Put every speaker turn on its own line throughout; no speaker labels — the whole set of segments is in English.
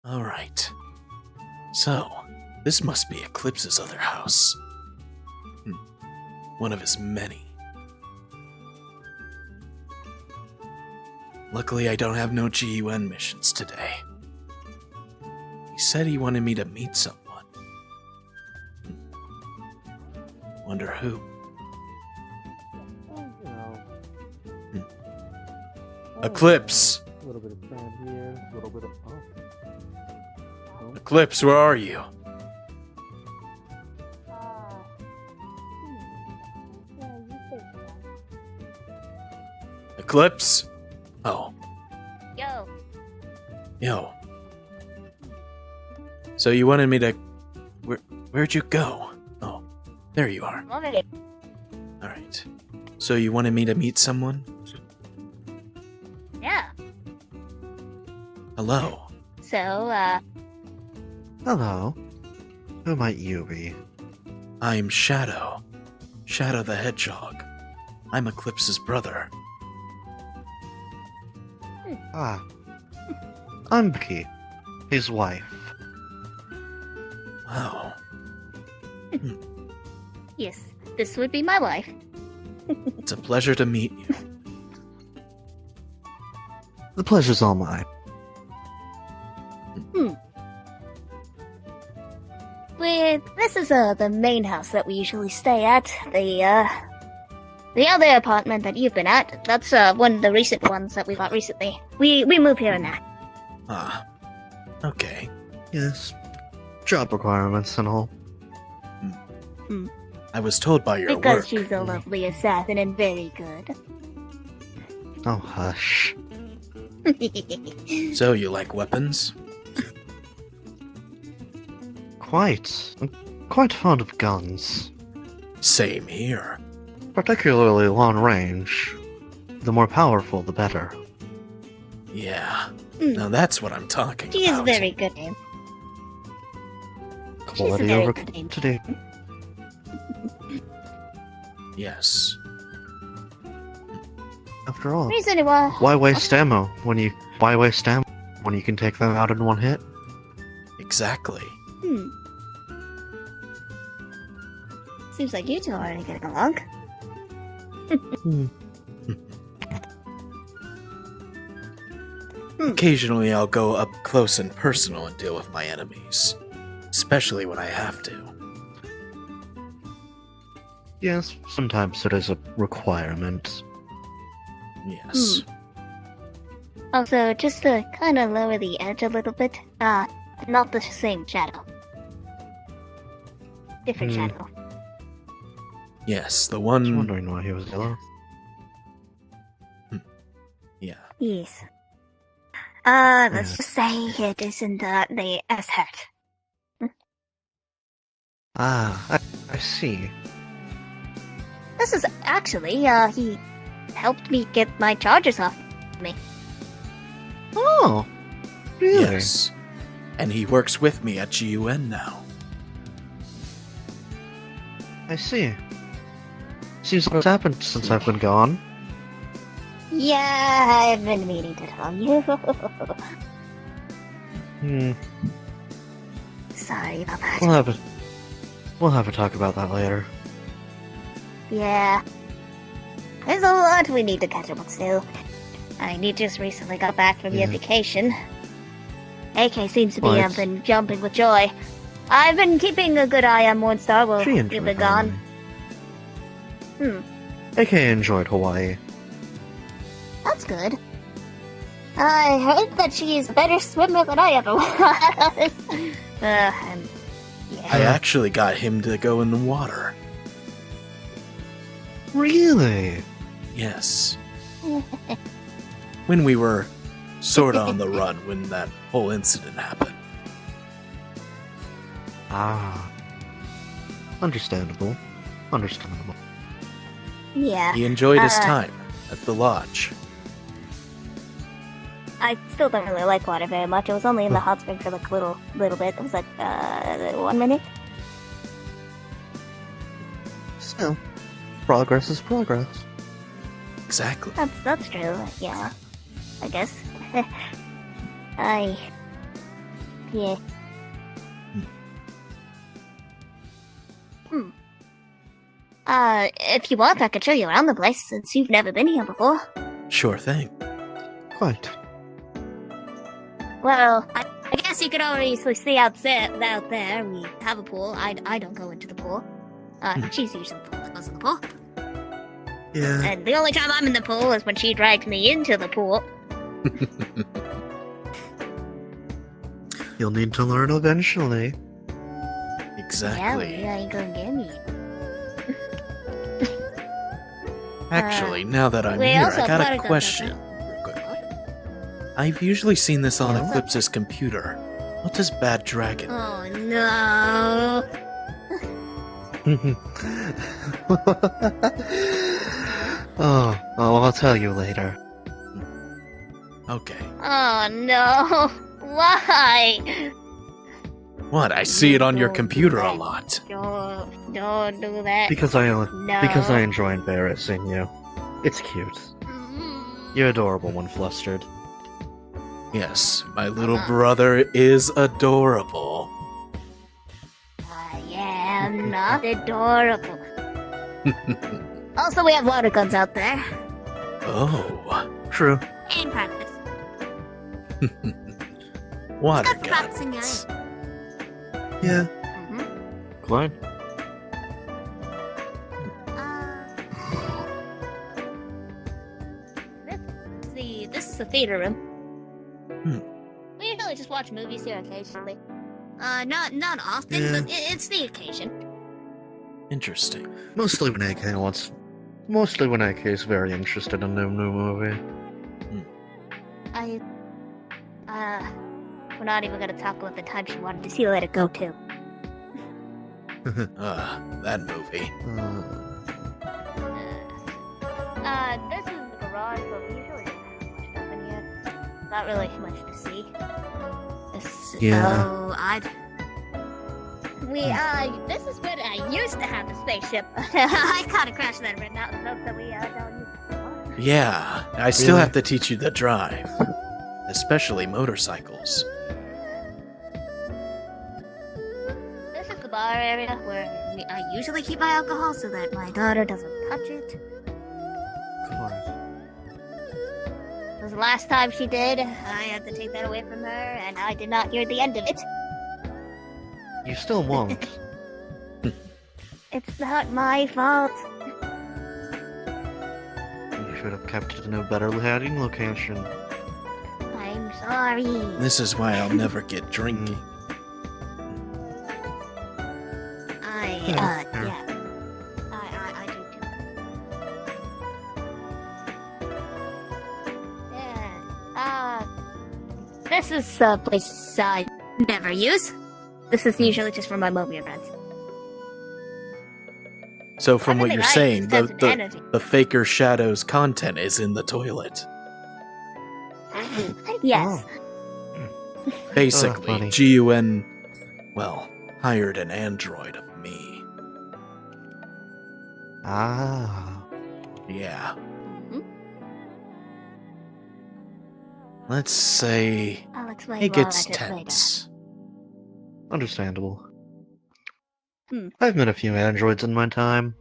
Alright. So, this must be Eclipse's other house. One of his many. Luckily, I don't have no GUN missions today. He said he wanted me to meet someone. Wonder who. Eclipse!
A little bit of sand here, a little bit of...
Eclipse, where are you? Eclipse? Oh. Yo. So you wanted me to... Where'd you go? Oh, there you are. Alright. So you wanted me to meet someone?
Yeah.
Hello.
So,
Hello. Who might you be?
I'm Shadow. Shadow the Hedgehog. I'm Eclipse's brother.
Ah. I'm Becky, his wife.
Wow.
yes, this would be my wife.
It's a pleasure to meet you.
The pleasure's all mine.
This is the main house that we usually stay at. The other apartment that you've been at, that's one of the recent ones that we got recently. We moved here in that.
Ah. Okay.
Yes. Job requirements and all.
I was told by your
Because
work.
she's a lovely assassin and very good.
Oh, hush.
So you like weapons?
Quite. I'm quite fond of guns.
Same here.
Particularly long range. The more powerful, the better.
Yeah. Now that's what I'm talking
She is
about.
very good name.
Quality
very
over
good name.
today.
Yes.
After all,
Reason why?
why waste ammo when you can take them out in one hit?
Exactly.
Seems like you two are already getting along.
Occasionally I'll go up close and personal and deal with my enemies. Especially when I have to.
Yes, sometimes it is a requirement.
Yes.
Also, just to kind of lower the edge a little bit, not the same shadow. Different shadow.
Yes, the
I was
one...
wondering why he was yellow.
Yeah.
Yes. Let's just say it isn't the S-hat.
Ah, I see.
This is actually, he helped me get my charges off me.
Oh, really?
Yes. And he works with me at GUN now.
I see. Seems like what's happened since I've been gone.
Yeah, I've been meaning to tell you. Sorry about that.
We'll have a talk about that later.
Yeah. There's a lot we need to catch up with still. I mean, you just recently got back from your vacation. AK seems to be been jumping with joy. I've been keeping a good eye on Mornstar while you've been gone.
AK enjoyed Hawaii.
That's good. I heard that she's a better swimmer than I ever was. Yeah.
I actually got him to go in the water.
Really?
Yes. When we were sorta on the run when that whole incident happened.
Ah. Understandable. Understandable.
Yeah.
He enjoyed his time at the lodge.
I still don't really like water very much. It was only in the hot spring for like a little bit. It was like 1 minute.
Still, progress is progress.
Exactly.
That's true. Yeah, I guess. Yeah. If you want, I could show you around the place since you've never been here before.
Sure thing.
Quite.
Well, I guess you could obviously see out there. We have a pool. I don't go into the pool. She's usually the one that goes in the pool.
Yeah.
And the only time I'm in the pool is when she drags me into the pool.
You'll need to learn eventually.
Exactly.
Yeah, you ain't gonna get me.
Actually, now that I'm
we
here,
also
I got a
planted
question. Real quick. I've usually seen this on
Yeah.
Eclipse's computer. What does Bad Dragon?
Oh no!
Oh, I'll tell you later.
Okay.
Oh no! Why?
What? I see it on your
Don't
computer
do
a
that.
lot.
Don't do that.
Because I
No.
enjoy embarrassing you. It's cute. You're adorable when flustered.
Yes, my little brother is adorable.
I am not adorable. Also, we have water guns out there.
Oh.
True.
In practice.
Water
Stop practicing your
guns.
Yeah. Quite.
This is the theater room.
Hmm.
We usually just watch movies here occasionally. Not often,
Yeah.
but it's the occasion.
Interesting.
Mostly when AK is very interested in a new movie.
We're not even gonna talk about the time she wanted to see Let It Go too.
That movie.
This is the garage, but we usually don't have much stuff in here. Not really much to see.
Yeah.
So this is where I used to have the spaceship. I kinda crashed that right now, so we don't use it.
Yeah, I still
Really?
have to teach you the drive. Especially motorcycles.
This is the bar area where I usually keep my alcohol so that my daughter doesn't touch it. Because the last time she did, I had to take that away from her, and I did not hear the end of it.
You still won't.
It's not my fault.
You should have kept it in a better hiding location.
I'm sorry.
This is why I'll never get drinking.
Yeah. I do too. Yeah. This is a place I never use. This is usually just for my movie events.
So from what you're saying,
the
the Faker Shadows content is in the toilet.
Yes.
Basically,
funny.
GUN, well, hired an android of me.
Ah.
Yeah. Let's say
I'll explain
it
more
gets
about it later.
tense.
Understandable.
Hmm.
I've met a few androids in my time.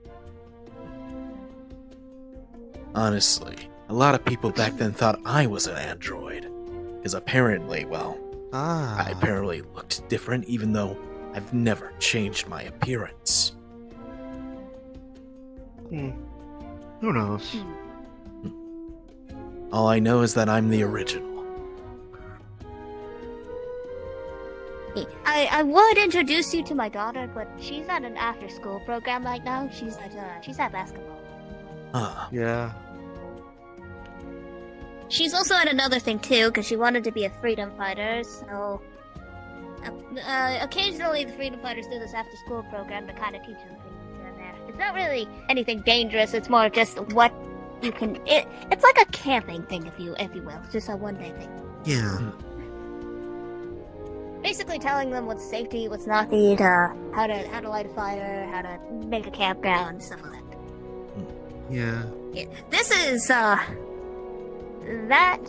Honestly, a lot of people back then thought I was an android. Because apparently, well, I apparently looked different even though I've never changed my appearance.
Who knows?
All I know is that I'm the original.
I would introduce you to my daughter, but she's at an after-school program right now. She's at basketball.
Yeah.
She's also at another thing too, because she wanted to be a freedom fighter. So occasionally the freedom fighters do this after-school program to kind of teach them things here and there. It's not really anything dangerous. It's more just what you can. It's like a camping thing, if you will. It's just a one-day thing.
Yeah.
Basically telling them what's safety, what's not need, how to light a fire, how to make a campground, stuff like that.
Yeah.
Yeah, this is, that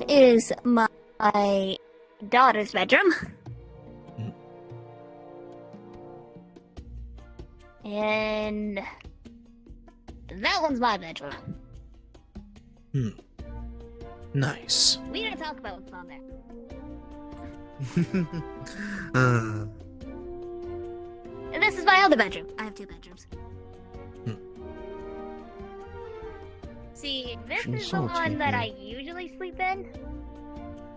is my daughter's bedroom.
Mm.
And that one's my bedroom.
Nice.
We didn't talk about what's on there. And this is my other bedroom. I have 2 bedrooms. See, this is the one that I usually sleep in.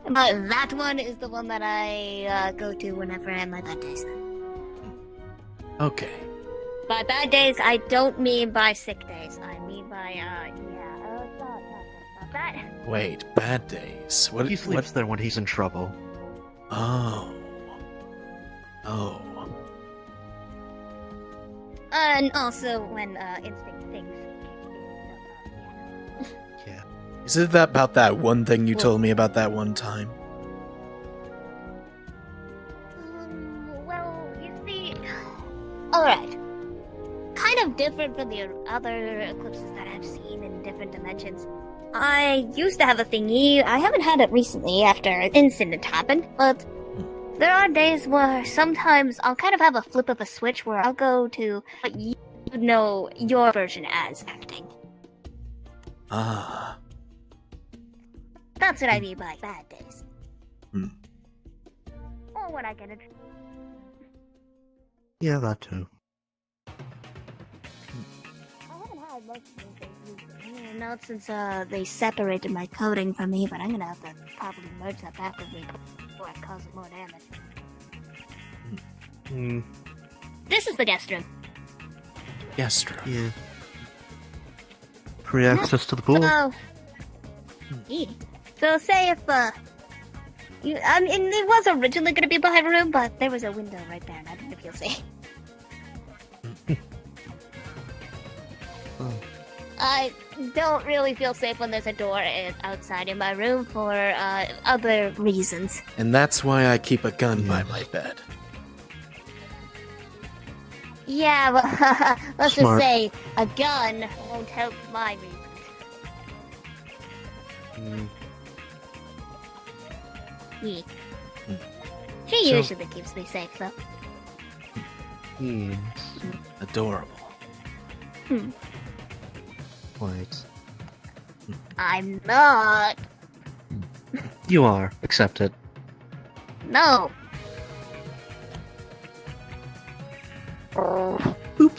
But that one is the one that I go to whenever I have my bad days.
Okay.
By bad days, I don't mean by sick days. I mean by, let's not talk about that.
Wait, bad days. What?
He sleeps there when he's in trouble.
Oh.
And also when, instinct things.
Yeah.
Is it about that one thing you told me about that one time?
Well, you see... Alright. Kind of different from the other eclipses that I've seen in different dimensions. I used to have a thingy. I haven't had it recently after an incident happened, but there are days where sometimes I'll kind of have a flip of a switch where I'll go to what you know your version as acting.
Ah.
That's what I mean by bad days.
Hmm.
Or when I get it.
Yeah, that too.
I haven't had much of things recently. Not since they separated my coding from me, but I'm gonna have to probably merge that back with me before I cause it more damage. This is the guest room.
Guest room.
Yeah. Free access to the pool.
So say if I mean, it was originally gonna be my room, but there was a window right there, and I didn't feel safe.
Oh.
I don't really feel safe when there's a door outside in my room for other reasons.
And that's why I keep a gun by my bed.
Yeah, well, let's
Smart.
just say a gun won't help my reasons. Yeah. She
So-
usually keeps me safe, though.
Yes.
Adorable.
Wait.
I'm not.
You are. Accept it.
No.
Boop.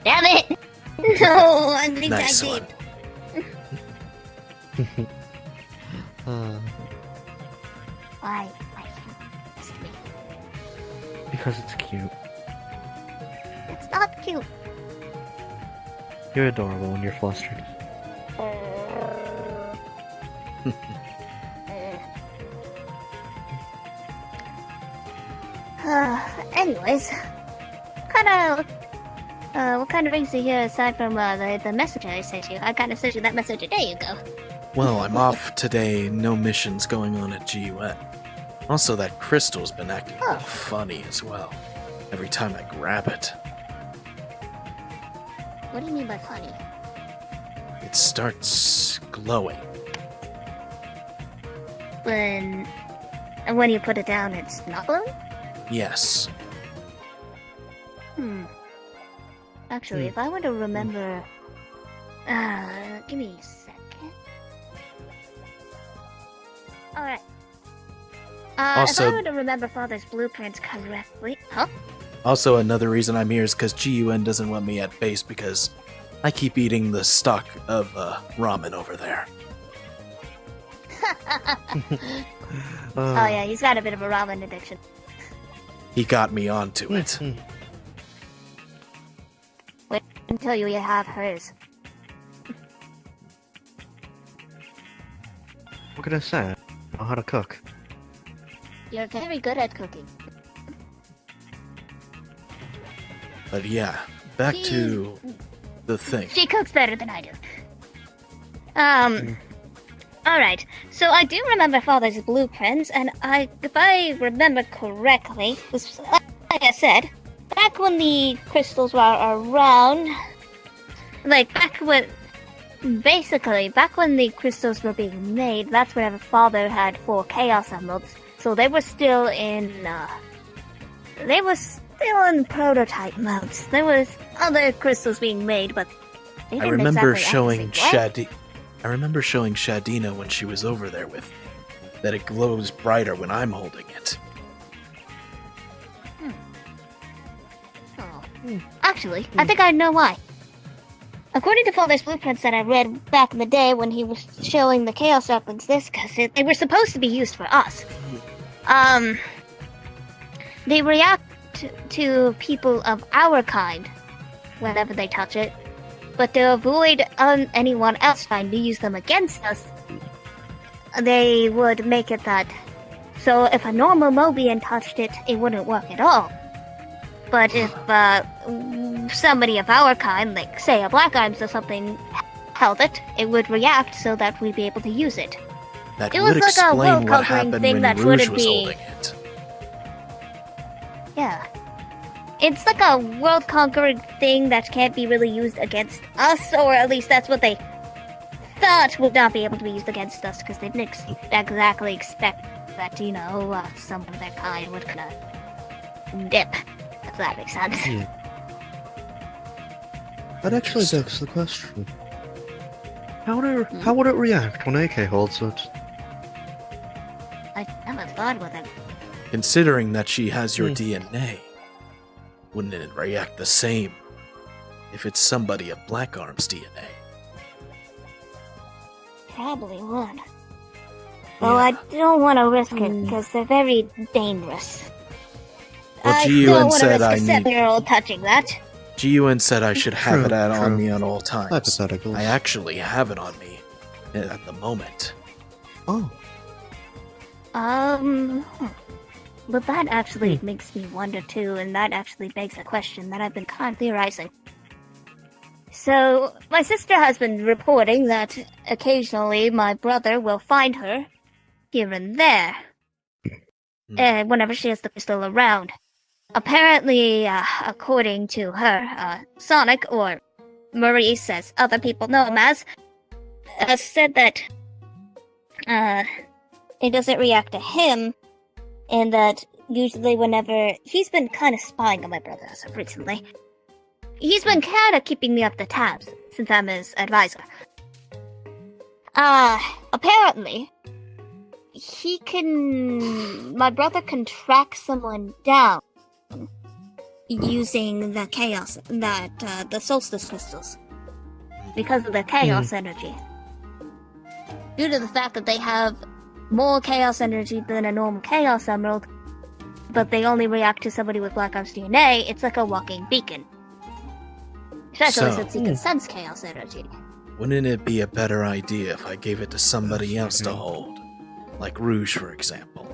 Damn it! No, I'm being
Nice
tag
one.
teamed.
uh,
Why? Why can't you trust me?
because it's cute.
It's not cute.
You're adorable when you're flustered.
Anyways, what kind of brings you here aside from the message I sent you? I kind of sent you that message a day ago.
Well, I'm off today. No missions going on at GUN. Also, that crystal's been acting a little funny as well. Every time I grab it,
What do you mean by funny?
it starts glowing.
When you put it down, it's not glowing?
Yes.
Actually, if I were to remember... give me a second. Alright. If
Also-
I were to remember Father's blueprints correctly... Huh?
Also, another reason I'm here is because GUN doesn't want me at base because I keep eating the stock of ramen over there.
Oh yeah, he's got a bit of a ramen addiction.
He got me onto it.
Wait until you have hers.
What can I say? I know how to cook.
You're very good at cooking.
But yeah, back to the thing.
She cooks better than I do. Alright, so I do remember Father's blueprints, and if I remember correctly, was, like I said, back when the crystals were around, like back when Basically, back when the crystals were being made, that's whenever Father had 4 Chaos Emeralds. So they were still in, prototype modes. There was other crystals being made, but they didn't
remember
exactly
I remember showing Shadina when she was over there with me that it glows brighter when I'm holding it.
Actually, I think I know why. According to Father's blueprints that I read back in the day when he was showing the Chaos Saplings this, because they were supposed to be used for us. They react to people of our kind whenever they touch it, but to avoid anyone else trying to use them against us, they would make it that. So if a normal Mobian touched it, it wouldn't work at all. But if somebody of our kind, like say a Black Arms or something, held it, it would react so that we'd be able to use it.
That
It
would
was like a
explain what
world-conquering
happened
thing
when
that
Rouge
wouldn't
was
be-
holding it.
Yeah. It's like a world-conquering thing that can't be really used against us, or at least that's what they thought would not be able to be used against us, because they didn't exactly expect that, someone of their kind would kind of dip, if that makes sense.
Yeah. That actually begs the question. How would it react when AK holds it?
I haven't thought with it.
Considering that she has your DNA, wouldn't it react the same if it's somebody of Black Arms' DNA?
Probably would. Though I don't want to risk it, because they're very dangerous.
Well,
I
GUN
don't want to
said
risk
I
a
need-
7-year-old touching that.
GUN said I should have
True,
it on
true.
me at all times.
Hypotheticals.
I actually have it on me at the moment.
Oh.
But that actually makes me wonder too, and that actually begs a question that I've been kind of theorizing. So, my sister has been reporting that occasionally my brother will find her here and there, whenever she has the crystal around. Apparently, according to her, Sonic, or Maurice, as other people know him as, said that it doesn't react to him, and that usually whenever... He's been kind of spying on my brother as of recently. He's been kind of keeping me up the tabs, since I'm his advisor. Apparently, my brother can track someone down using the chaos, the solstice crystals. Because of the chaos energy. Due to the fact that they have more chaos energy than a normal chaos emerald, but they only react to somebody with Black Arms DNA, it's like a walking beacon. Especially
So-
since he can sense chaos energy.
Wouldn't it be a better idea if I gave it to somebody else to hold? Like Rouge, for example.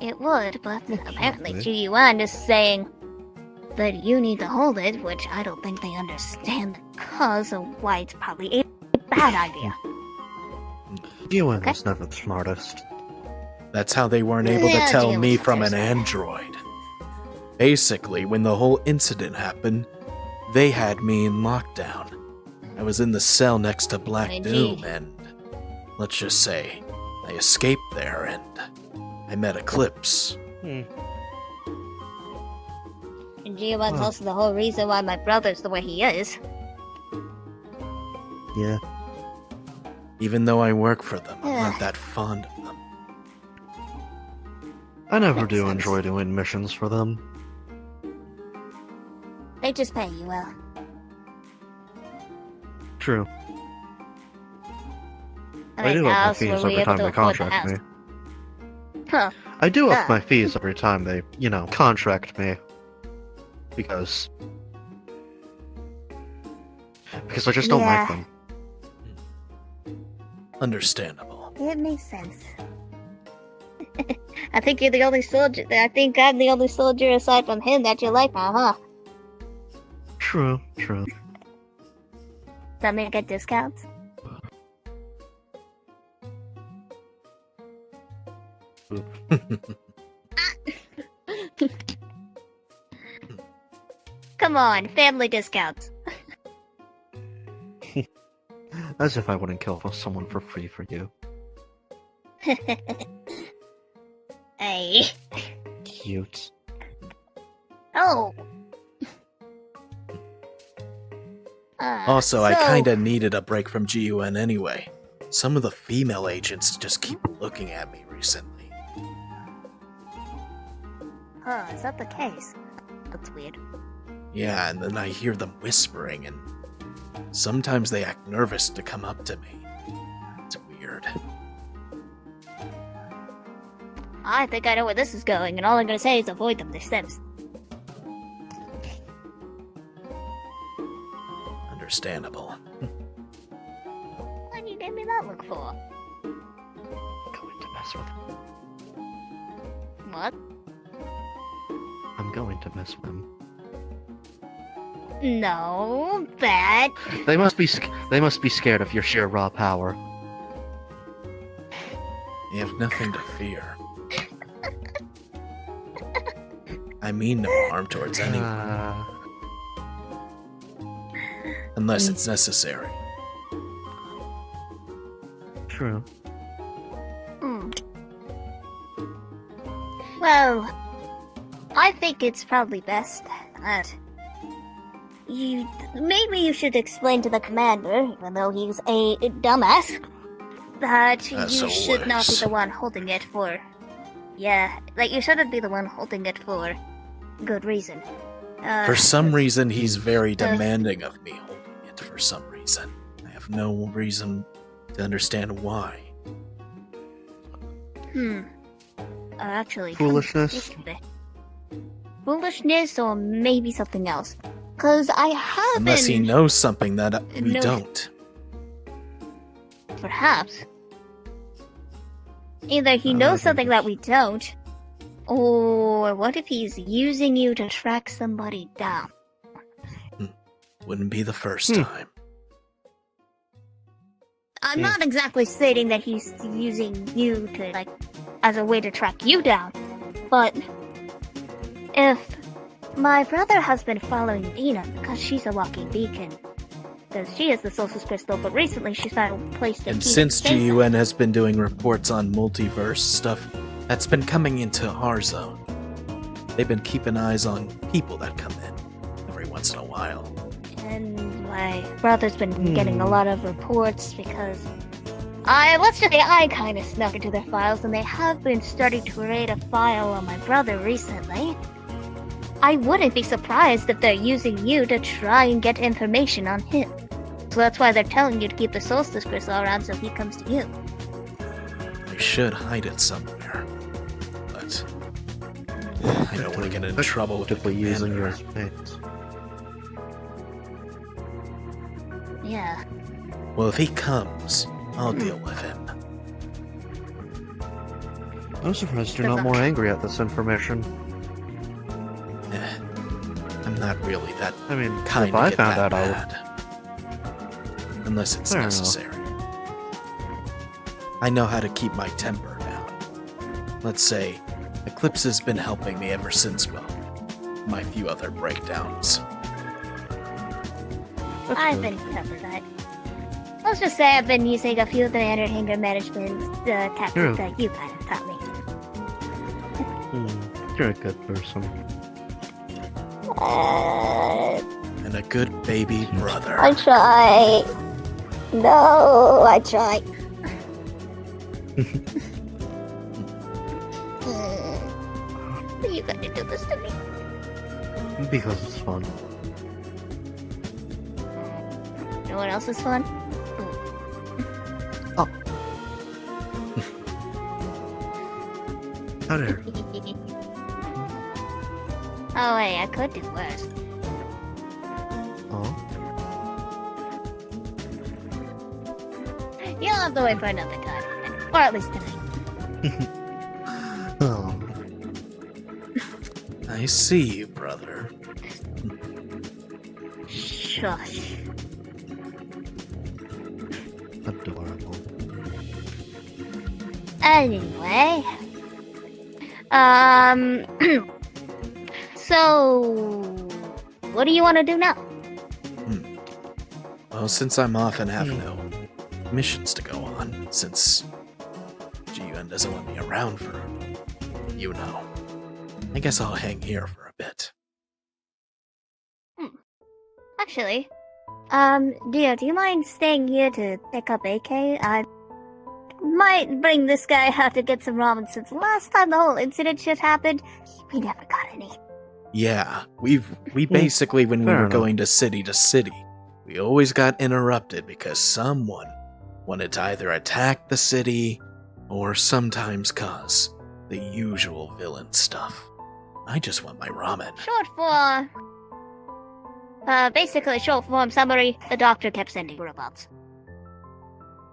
It would, but apparently GUN is saying that you need to hold it, which I don't think they understand the cause of why it's probably a bad idea.
UN was never the smartest.
That's how they weren't able to
Yeah,
tell
GUN
me
was
from an
Thursday.
android. Basically, when the whole incident happened, they had me in lockdown. I was in the cell next to Black
Indeed.
Doom, and let's just say, I escaped there and I met Eclipse.
And GUN's also the whole reason why my brother's the way he is.
Yeah.
Even though I work for them, I'm not that fond of them.
I never
Makes
do
sense.
enjoy doing missions for them.
They just pay you well.
True.
And
I do up my
house,
fees
were we
every
able
time
to
they
afford the
contract me.
house? Huh.
I do up
Ah.
my fees every time they, contract me. Because I just don't
Yeah.
like them.
Understandable.
It makes sense. I think you're the only soldier. I think I'm the only soldier aside from him that you like now, huh?
True, true.
Does that mean I get discounts? Come on, family discounts.
As if I wouldn't kill someone for free for you.
Hey.
Cute.
Oh.
Also, I kinda needed a break from GUN anyway. Some of the female agents just keep looking at me recently.
Is that the case? That's weird.
Yeah, and then I hear them whispering, and sometimes they act nervous to come up to me. It's weird.
I think I know where this is going, and all I'm gonna say is avoid them. They're simps.
Understandable.
What do you give me that look for?
Going to mess with him.
What?
I'm going to mess with him.
No, bad.
They must be scared of your sheer raw power.
You have nothing to fear. I mean no harm towards anyone. Unless it's necessary.
True.
Well, I think it's probably best that maybe you should explain to the commander, even though he's a dumbass, that you should not be the one holding it for. Yeah, like you shouldn't be the one holding it for good reason.
For some reason, he's very demanding of me holding it for some reason. I have no reason to understand why.
Actually...
Foolishness?
Foolishness or maybe something else. Because I haven't...
Unless he knows something that we don't.
Perhaps. Either he knows something that we don't, or what if he's using you to track somebody down?
Wouldn't be the first time.
I'm not exactly stating that he's using you to, like, as a way to track you down, but if my brother has been following Dina because she's a walking beacon, because she is the solstice crystal, but recently she's found a place to
And
keep
since
safe.
GUN has been doing reports on multiverse stuff that's been coming into our zone, they've been keeping eyes on people that come in every once in a while.
And my brother's been getting a lot of reports because let's just say I kind of snuck into their files, and they have been starting to raid a file on my brother recently. I wouldn't be surprised if they're using you to try and get information on him. So that's why they're telling you to keep the solstice crystal around so he comes to you.
We should hide it somewhere. But I don't want to get into trouble with
Effectively using your
banter.
space.
Yeah.
Well, if he comes, I'll deal with him.
I'm surprised you're
Good
not
luck.
more angry at this information.
I'm not really that
I mean,
kind
if
of
I
get
found
that
out, I would.
mad. Unless it's
Fair enough.
necessary. I know how to keep my temper down. Let's say, Eclipse has been helping me ever since, well, my few other breakdowns.
That's
I've
good.
been covered that. Let's just say I've been using a few of the anger management tactics that you kind of taught me.
You're a good person.
And a good baby brother.
I try. No, I try. Are you gonna do this to me?
Because it's fun.
You know what else is fun?
Oh. How dare.
Oh wait, I could do worse.
Oh.
You'll have to wait for another time. Or at least tonight.
Oh.
I see you, brother.
Shush.
Adorable.
Anyway. So, what do you want to do now?
Well, since I'm off and have no missions to go on, since GUN doesn't want me around for, you know. I guess I'll hang here for a bit.
Actually, Dio, do you mind staying here to pick up AK? I might bring this guy out to get some ramen since last time the whole incident shit happened, we never got any.
Yeah, we basically, when we
fair
were
enough.
going to city, we always got interrupted because someone wanted to either attack the city or sometimes cause the usual villain stuff. I just want my ramen.
Basically short form summary, the doctor kept sending robots.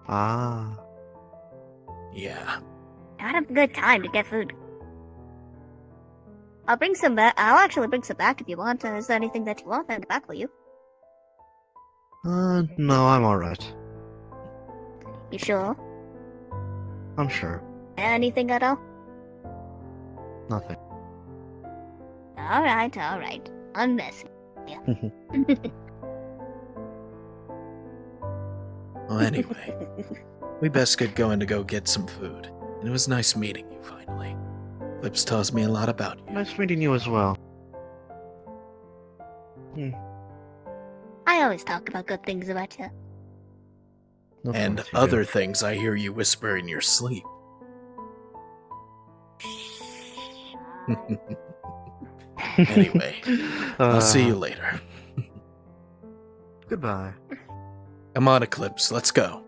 Ah.
Yeah.
Not a good time to get food. I'll bring some back. I'll actually bring some back if you want. Is there anything that you want? I'll get back for you.
No, I'm alright.
You sure?
I'm sure.
Anything at all?
Nothing.
Alright. I'm messing.
Well, anyway, we best get going to go get some food. And it was nice meeting you finally. Eclipse tells me a lot about you.
Nice meeting you as well.
I always talk about good things about you.
No
And
thanks, you
other
do.
things I hear you whisper in your sleep. Anyway, I'll see you later.
Goodbye.
Come on, Eclipse, let's go.